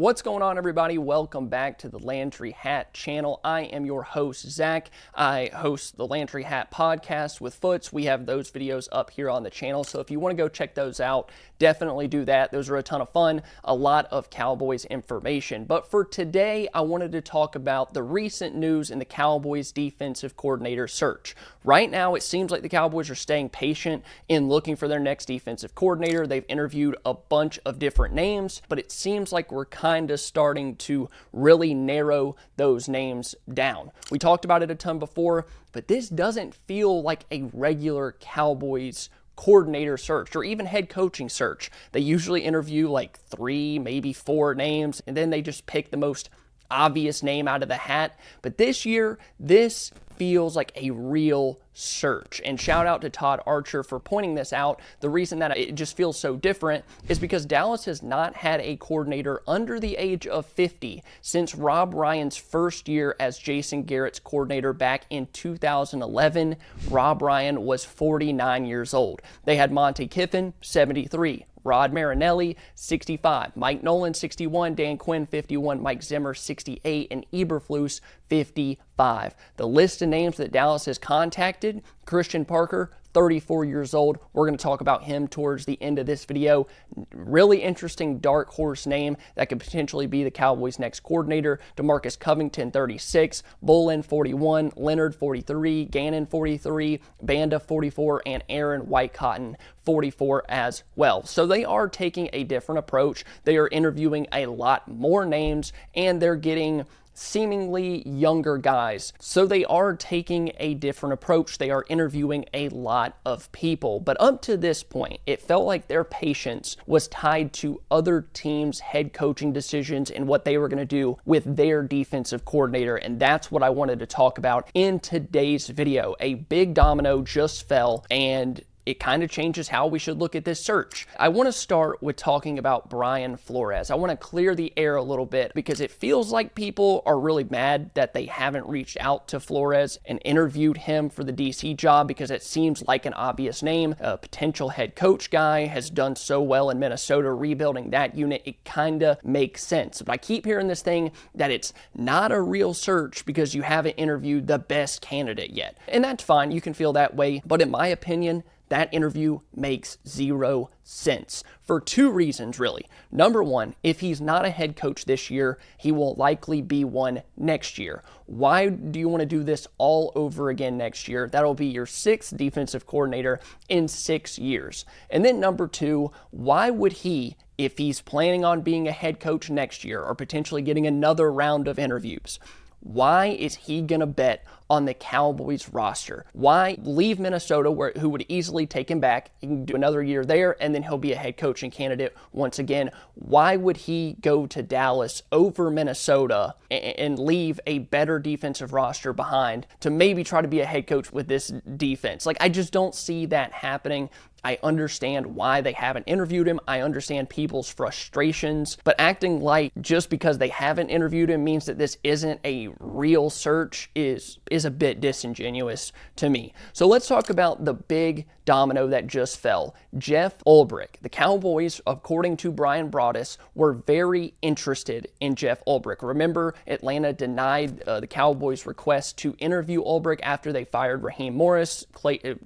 What's going on, everybody? Welcome back to the Landry Hat channel. I am your host, Zach. I host the Landry Hat podcast with Foots. We have those videos up here on the channel, so if you want to go check those out, definitely do that. Those are a ton of fun, a lot of Cowboys information. But for today, I wanted to talk about the recent news in the Cowboys defensive coordinator search. Right now, it seems like the Cowboys are staying patient in looking for their next defensive coordinator. They've interviewed a bunch of different names, but it seems like we're kind of starting to really narrow those names down. We talked about it a ton before, but this doesn't feel like a regular Cowboys coordinator search or even head coaching search. They usually interview like 3, maybe 4 names, and then they just pick the most obvious name out of the hat. But this year, this feels like a real search. And shout out to Todd Archer for pointing this out. The reason that it just feels so different is because Dallas has not had a coordinator under the age of 50 since Rob Ryan's first year as Jason Garrett's coordinator back in 2011. Rob Ryan was 49 years old. They had Monte Kiffin, 73. Rod Marinelli, 65. Mike Nolan, 61. Dan Quinn, 51. Mike Zimmer, 68. And Eberflus, 55. The list of names that Dallas has contacted: Christian Parker, 34 years old. We're going to talk about him towards the end of this video. Really interesting dark horse name that could potentially be the Cowboys' next coordinator. DeMarcus Covington, 36. Bolin, 41. Leonard, 43. Gannon, 43. Banda, 44. And Aaron Whitecotton, 44 as well. So they are taking a different approach. They are interviewing a lot more names, and they're getting seemingly younger guys. So they are taking a different approach. They are interviewing a lot of people. But up to this point, it felt like their patience was tied to other teams' head coaching decisions and what they were going to do with their defensive coordinator. And that's what I wanted to talk about in today's video. A big domino just fell, and it kind of changes how we should look at this search. I want to start with talking about Brian Flores. I want to clear the air a little bit because it feels like people are really mad that they haven't reached out to Flores and interviewed him for the DC job because it seems like an obvious name. A potential head coach guy has done so well in Minnesota rebuilding that unit. It kind of makes sense. But I keep hearing this thing that it's not a real search because you haven't interviewed the best candidate yet. And that's fine. You can feel that way. But in my opinion, that interview makes 0 sense for 2 reasons, really. Number one, if he's not a head coach this year, he will likely be one next year. Why do you want to do this all over again next year? That'll be your 6th defensive coordinator in 6 years. And then number 2, why would he, if he's planning on being a head coach next year or potentially getting another round of interviews, why is he going to bet on the Cowboys roster? Why leave Minnesota, who would easily take him back? He can do another year there, and then he'll be a head coaching candidate once again. Why would he go to Dallas over Minnesota and leave a better defensive roster behind to maybe try to be a head coach with this defense? Like, I just don't see that happening. I understand why they haven't interviewed him. I understand people's frustrations, but acting like just because they haven't interviewed him means that this isn't a real search is a bit disingenuous to me. So let's talk about the big domino that just fell. Jeff Ulbrich. The Cowboys, according to Brian Broaddus, were very interested in Jeff Ulbrich. Remember, Atlanta denied the Cowboys' request to interview Ulbrich after they fired Raheem Morris,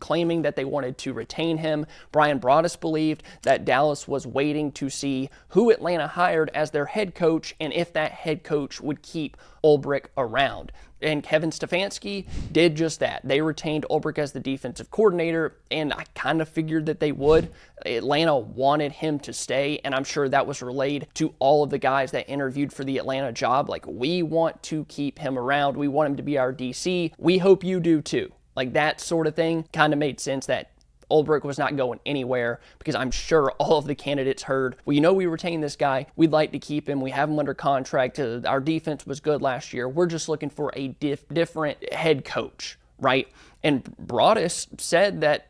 claiming that they wanted to retain him. Brian Broaddus believed that Dallas was waiting to see who Atlanta hired as their head coach and if that head coach would keep Ulbrich around. And Kevin Stefanski did just that. They retained Ulbrich as the defensive coordinator, and I kind of figured that they would. Atlanta wanted him to stay, and I'm sure that was relayed to all of the guys that interviewed for the Atlanta job. Like, we want to keep him around. We want him to be our DC. We hope you do too. Like, that sort of thing kind of made sense that Ulbrich was not going anywhere because I'm sure all of the candidates heard, well, you know, we retained this guy. We'd like to keep him. We have him under contract. Our defense was good last year. We're just looking for a different head coach, right? And Broaddus said that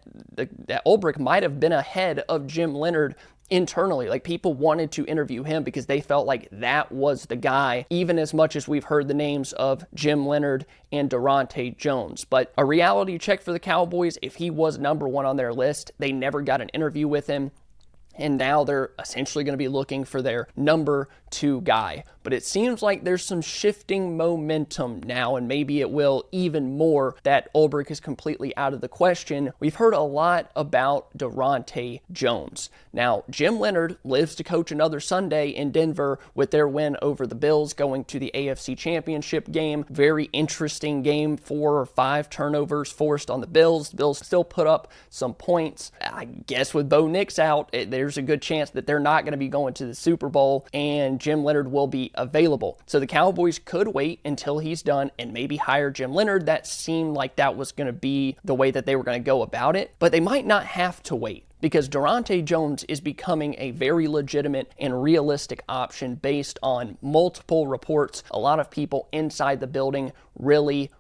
Ulbrich might have been ahead of Jim Leonard internally. Like, people wanted to interview him because they felt like that was the guy, even as much as we've heard the names of Jim Leonard and Durante Jones. But a reality check for the Cowboys, if he was number 1 on their list, they never got an interview with him. and now they're essentially going to be looking for their number 2 guy. But it seems like there's some shifting momentum now, and maybe it will even more, that Ulbrich is completely out of the question. We've heard a lot about Durante Jones. Now, Jim Leonard lives to coach another Sunday in Denver with their win over the Bills, going to the AFC Championship game. Very interesting game, 4 or 5 turnovers forced on the Bills. The Bills still put up some points. I guess with Bo Nix out, there's a good chance that they're not going to be going to the Super Bowl, and Jim Leonard will be available. So the Cowboys could wait until he's done and maybe hire Jim Leonard. That seemed like that was going to be the way that they were going to go about it, but they might not have to wait, because Durante Jones is becoming a very legitimate and realistic option based on multiple reports. A lot of people inside the building really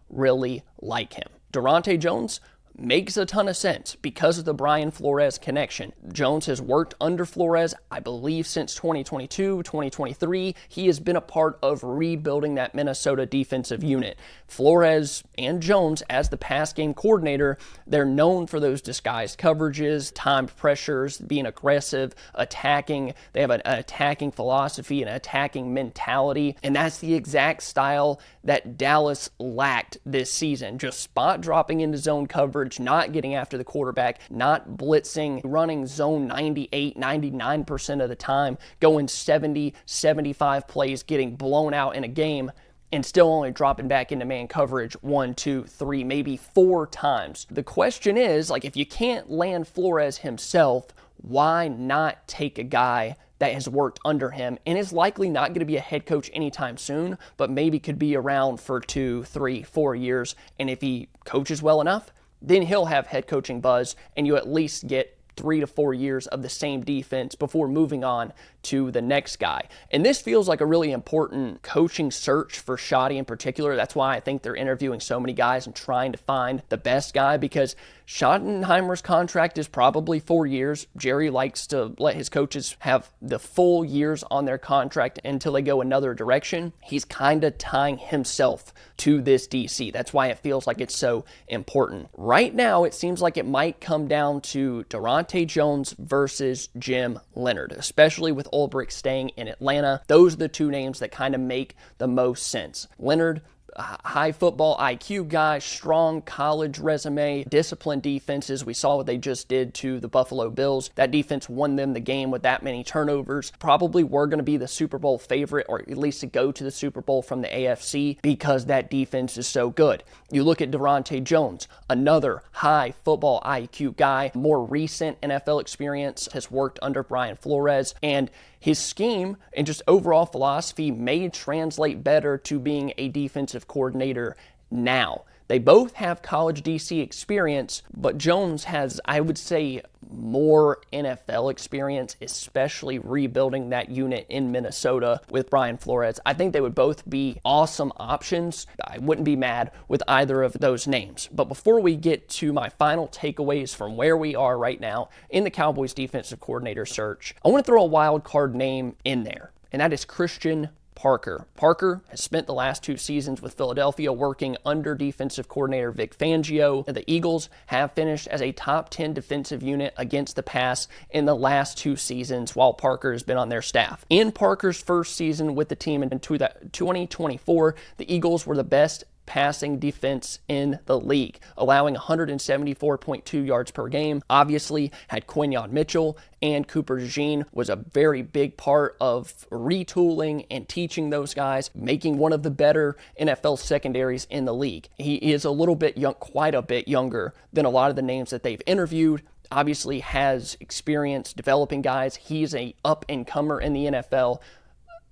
like him. Durante Jones makes a ton of sense because of the Brian Flores connection. Jones has worked under Flores, I believe, since 2022, 2023. He has been a part of rebuilding that Minnesota defensive unit. Flores and Jones, as the pass game coordinator, they're known for those disguised coverages, timed pressures, being aggressive, attacking. They have an attacking philosophy, an attacking mentality, and that's the exact style that Dallas lacked this season. Just spot dropping into zone coverage, not getting after the quarterback, not blitzing, running zone 98, 99% of the time, going 70, 75 plays, getting blown out in a game, and still only dropping back into man coverage 1, 2, 3, maybe 4 times. The question is, like, if you can't land Flores himself, why not take a guy that has worked under him and is likely not going to be a head coach anytime soon, but maybe could be around for 2, 3, 4 years, and if he coaches well enough, then he'll have head coaching buzz, and you at least get 3 to 4 years of the same defense before moving on to the next guy. And this feels like a really important coaching search for Shoddy in particular. That's why I think they're interviewing so many guys and trying to find the best guy, because Schottenheimer's contract is probably 4 years. Jerry likes to let his coaches have the full years on their contract until they go another direction. He's kind of tying himself to this DC. That's why it feels like it's so important. Right now, it seems like it might come down to Durante Jones versus Jim Leonard, especially with Ulbrich staying in Atlanta. Those are the 2 names that kind of make the most sense. Leonard, high football IQ guy, strong college resume, disciplined defenses. We saw what they just did to the Buffalo Bills. That defense won them the game with that many turnovers. Probably were going to be the Super Bowl favorite, or at least to go to the Super Bowl from the AFC, because that defense is so good. You look at Durante Jones, another high football IQ guy, more recent NFL experience, has worked under Brian Flores, and his scheme and just overall philosophy may translate better to being a defensive coordinator now. They both have college DC experience, but Jones has, I would say, more NFL experience, especially rebuilding that unit in Minnesota with Brian Flores. I think they would both be awesome options. I wouldn't be mad with either of those names. But before we get to my final takeaways from where we are right now in the Cowboys defensive coordinator search, I want to throw a wild card name in there, and that is Christian Parker. Parker has spent the last 2 seasons with Philadelphia working under defensive coordinator Vic Fangio. The Eagles have finished as a top 10 defensive unit against the pass in the last 2 seasons while Parker has been on their staff. In Parker's first season with the team in 2024, the Eagles were the best passing defense in the league, allowing 174.2 yards per game. Obviously, had Quinyon Mitchell and Cooper DeJean was a very big part of retooling and teaching those guys, making one of the better NFL secondaries in the league. He is a little bit young, quite a bit younger than a lot of the names that they've interviewed. Obviously has experience developing guys. He's a up-and-comer in the NFL.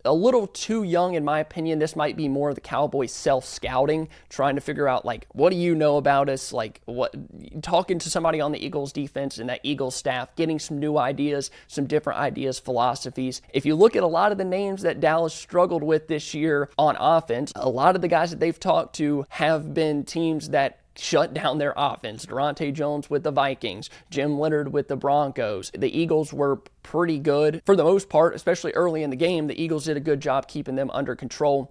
A little too young, in my opinion. This might be more of the Cowboys self-scouting, trying to figure out, like, what do you know about us? Like, what, talking to somebody on the Eagles defense and that Eagles staff, getting some new ideas, some different ideas, philosophies. If you look at a lot of the names that Dallas struggled with this year on offense, a lot of the guys that they've talked to have been teams that shut down their offense. Durante Jones with the Vikings, Jim Leonard with the Broncos. The Eagles were pretty good for the most part, especially early in the game. The Eagles did a good job keeping them under control.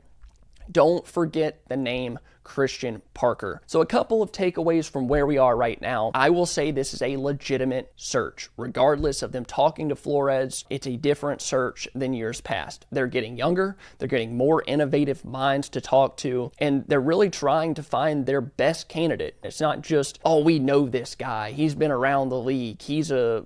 Don't forget the name Christian Parker. So a couple of takeaways from where we are right now. I will say this is a legitimate search. Regardless of them talking to Flores, it's a different search than years past. They're getting younger, they're getting more innovative minds to talk to, and they're really trying to find their best candidate. It's not just, oh, we know this guy, he's been around the league, he's a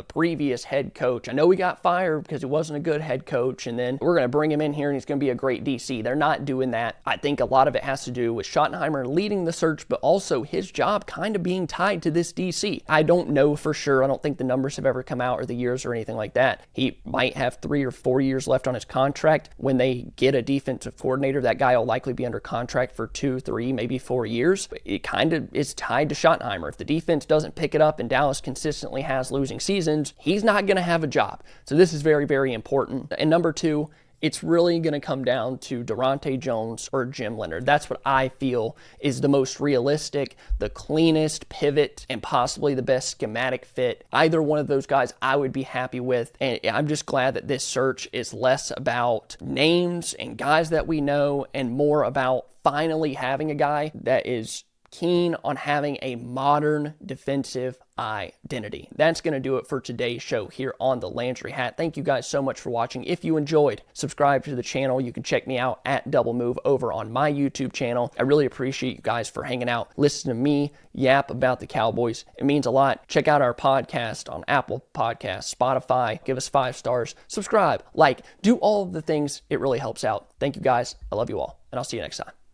previous head coach. I know we got fired because he wasn't a good head coach, and then we're going to bring him in here and he's going to be a great DC. They're not doing that. I think a lot of it has to do with Schottenheimer leading the search, but also his job kind of being tied to this DC. I don't know for sure. I don't think the numbers have ever come out or the years or anything like that. He might have 3 or 4 years left on his contract. When they get a defensive coordinator, that guy will likely be under contract for 2, 3, maybe 4 years. But it kind of is tied to Schottenheimer. If the defense doesn't pick it up and Dallas consistently has losing seasons, he's not going to have a job. So this is very, very important. And number 2, it's really going to come down to Durante Jones or Jim Leonard. That's what I feel is the most realistic, the cleanest pivot, and possibly the best schematic fit. Either one of those guys I would be happy with. And I'm just glad that this search is less about names and guys that we know and more about finally having a guy that is keen on having a modern defensive identity. That's going to do it for today's show here on the Landry Hat. Thank you guys so much for watching. If you enjoyed, subscribe to the channel. You can check me out at Double Move over on my YouTube channel. I really appreciate you guys for hanging out, listening to me yap about the Cowboys. It means a lot. Check out our podcast on Apple Podcasts, Spotify. Give us 5 stars. Subscribe, like, do all of the things. It really helps out. Thank you guys. I love you all, and I'll see you next time.